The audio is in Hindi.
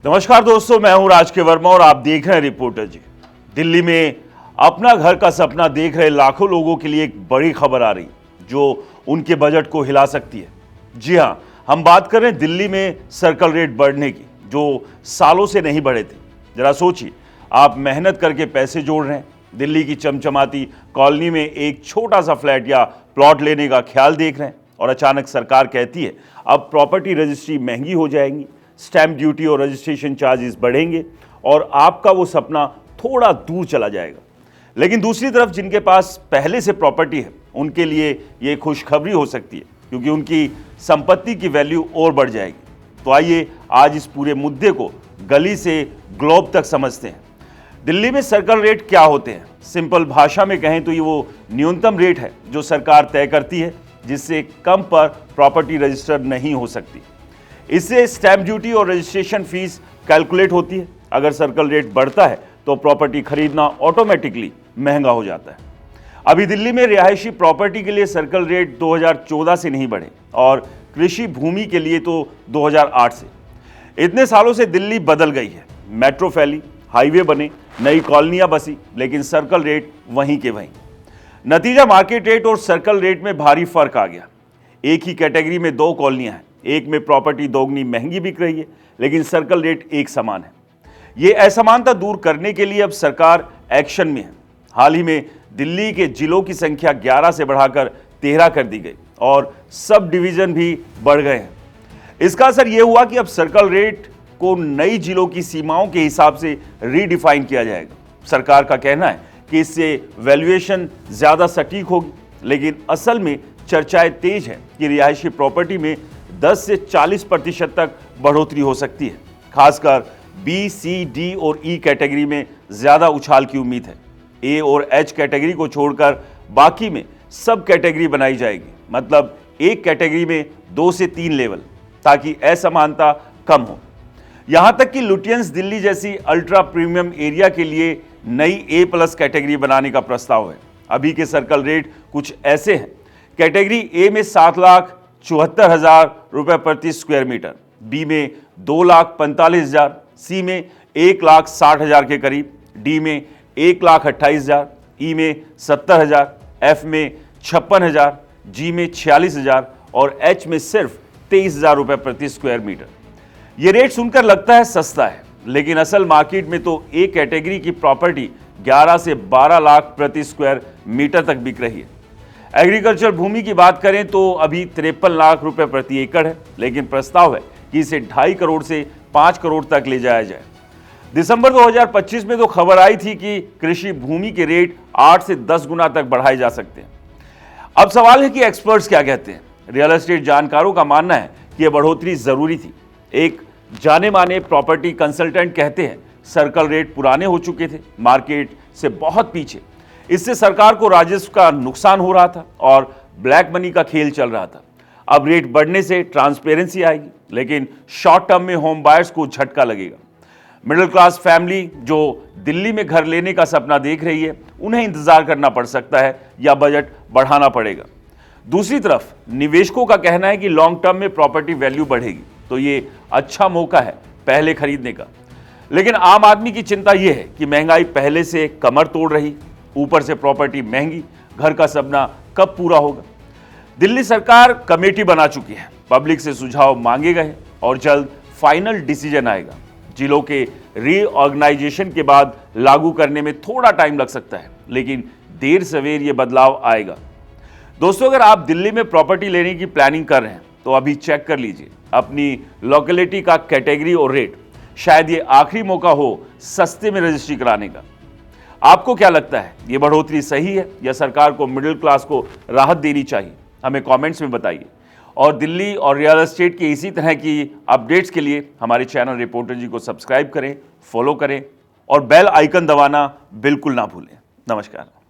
नमस्कार दोस्तों, मैं हूं राज के वर्मा और आप देख रहे हैं रिपोर्टर जी। दिल्ली में अपना घर का सपना देख रहे लाखों लोगों के लिए एक बड़ी खबर आ रही जो उनके बजट को हिला सकती है। जी हां, हम बात कर रहे हैं दिल्ली में सर्कल रेट बढ़ने की, जो सालों से नहीं बढ़े थे। जरा सोचिए, आप मेहनत करके पैसे जोड़ रहे हैं, दिल्ली की चमचमाती कॉलोनी में एक छोटा सा फ्लैट या प्लॉट लेने का ख्याल देख रहे हैं और अचानक सरकार कहती है अब प्रॉपर्टी रजिस्ट्री महंगी हो जाएगी, स्टैंप ड्यूटी और रजिस्ट्रेशन चार्जेस बढ़ेंगे और आपका वो सपना थोड़ा दूर चला जाएगा। लेकिन दूसरी तरफ जिनके पास पहले से प्रॉपर्टी है उनके लिए ये खुशखबरी हो सकती है, क्योंकि उनकी संपत्ति की वैल्यू और बढ़ जाएगी। तो आइए आज इस पूरे मुद्दे को गली से ग्लोब तक समझते हैं। दिल्ली में सर्कल रेट क्या होते हैं? सिंपल भाषा में कहें तो ये वो न्यूनतम रेट है जो सरकार तय करती है, जिससे कम पर प्रॉपर्टी रजिस्टर नहीं हो सकती। इससे स्टैंप ड्यूटी और रजिस्ट्रेशन फीस कैलकुलेट होती है। अगर सर्कल रेट बढ़ता है तो प्रॉपर्टी खरीदना ऑटोमेटिकली महंगा हो जाता है। अभी दिल्ली में रिहायशी प्रॉपर्टी के लिए सर्कल रेट 2014 से नहीं बढ़े और कृषि भूमि के लिए तो 2008 से। इतने सालों से दिल्ली बदल गई है। मेट्रो फैली, हाईवे बने, नई कॉलोनियां बसी, लेकिन सर्कल रेट वहीं के वहीं। नतीजा, मार्केट रेट और सर्कल रेट में भारी फर्क आ गया। एक ही कैटेगरी में दो कॉलोनियां हैं, एक में प्रॉपर्टी दोगुनी महंगी बिक रही है, लेकिन सर्कल रेट एक समान है। ये असमानता दूर करने के लिए अब सरकार एक्शन में है। हाल ही में दिल्ली के जिलों की संख्या 11 से बढ़ाकर 13 कर दी गई और सब डिवीजन भी बढ़ गए हैं। इसका असर यह हुआ कि अब सर्कल रेट को नई जिलों की सीमाओं के हिसाब से रीडिफाइन किया जाएगा। सरकार का कहना है कि इससे वैल्यूएशन ज्यादा सटीक होगी, लेकिन असल में चर्चाएं तेज है कि रिहायशी प्रॉपर्टी में 10 से 40% तक बढ़ोतरी हो सकती है। खासकर बी, सी, डी और ई कैटेगरी में ज्यादा उछाल की उम्मीद है। ए और एच कैटेगरी को छोड़कर बाकी में सब कैटेगरी बनाई जाएगी, मतलब एक कैटेगरी में 2 से 3 लेवल, ताकि असमानता कम हो। यहां तक कि लुटियंस दिल्ली जैसी अल्ट्रा प्रीमियम एरिया के लिए नई A+ कैटेगरी बनाने का प्रस्ताव है। अभी के सर्कल रेट कुछ ऐसे हैं। कैटेगरी ए में 7,74,000 रुपए प्रति स्क्वायर मीटर, बी में 2,45,000, सी में 1,60,000 के करीब, डी में 1,28,000, ई में 70,000, एफ में 56,000, जी में 46,000 और एच में सिर्फ 23,000 रुपए प्रति स्क्वायर मीटर। ये रेट सुनकर लगता है सस्ता है, लेकिन असल मार्केट में तो एक कैटेगरी की प्रॉपर्टी 11 से 12 लाख प्रति स्क्वायर मीटर तक बिक रही है। एग्रीकल्चर भूमि की बात करें तो अभी 53 लाख रुपए प्रति एकड़ है, लेकिन प्रस्ताव है कि इसे 2.5 करोड़ से 5 करोड़ तक ले जाया जाए। दिसंबर 2025 में तो खबर आई थी कि कृषि भूमि के रेट 8 से 10 गुना तक बढ़ाए जा सकते हैं। अब सवाल है कि एक्सपर्ट्स क्या कहते हैं। रियल एस्टेट जानकारों का मानना है कि यह बढ़ोतरी जरूरी थी। एक जाने माने प्रॉपर्टी कंसल्टेंट कहते हैं सर्कल रेट पुराने हो चुके थे, मार्केट से बहुत पीछे। इससे सरकार को राजस्व का नुकसान हो रहा था और ब्लैक मनी का खेल चल रहा था। अब रेट बढ़ने से ट्रांसपेरेंसी आएगी, लेकिन शॉर्ट टर्म में होम बायर्स को झटका लगेगा। मिडिल क्लास फैमिली जो दिल्ली में घर लेने का सपना देख रही है, उन्हें इंतजार करना पड़ सकता है या बजट बढ़ाना पड़ेगा। दूसरी तरफ निवेशकों का कहना है कि लॉन्ग टर्म में प्रॉपर्टी वैल्यू बढ़ेगी, तो ये अच्छा मौका है पहले खरीदने का। लेकिन आम आदमी की चिंता यह है कि महंगाई पहले से कमर तोड़ रही, ऊपर से प्रॉपर्टी महंगी, घर का सपना कब पूरा होगा। दिल्ली सरकार कमेटी बना चुकी है, पब्लिक से सुझाव मांगे गए और जल्द फाइनल डिसीजन आएगा। जिलों के रीऑर्गेनाइजेशन के बाद लागू करने में थोड़ा टाइम लग सकता है, लेकिन देर सवेर ये बदलाव आएगा। दोस्तों, अगर आप दिल्ली में प्रॉपर्टी लेने की प्लानिंग कर रहे हैं तो अभी चेक कर लीजिए अपनी लोकेलिटी का कैटेगरी और रेट। शायद ये आखिरी मौका हो सस्ते में रजिस्ट्री कराने का। आपको क्या लगता है, ये बढ़ोतरी सही है या सरकार को मिडिल क्लास को राहत देनी चाहिए? हमें कमेंट्स में बताइए। और दिल्ली और रियल एस्टेट की इसी तरह की अपडेट्स के लिए हमारे चैनल रिपोर्टर जी को सब्सक्राइब करें, फॉलो करें और बेल आइकन दबाना बिल्कुल ना भूलें। नमस्कार।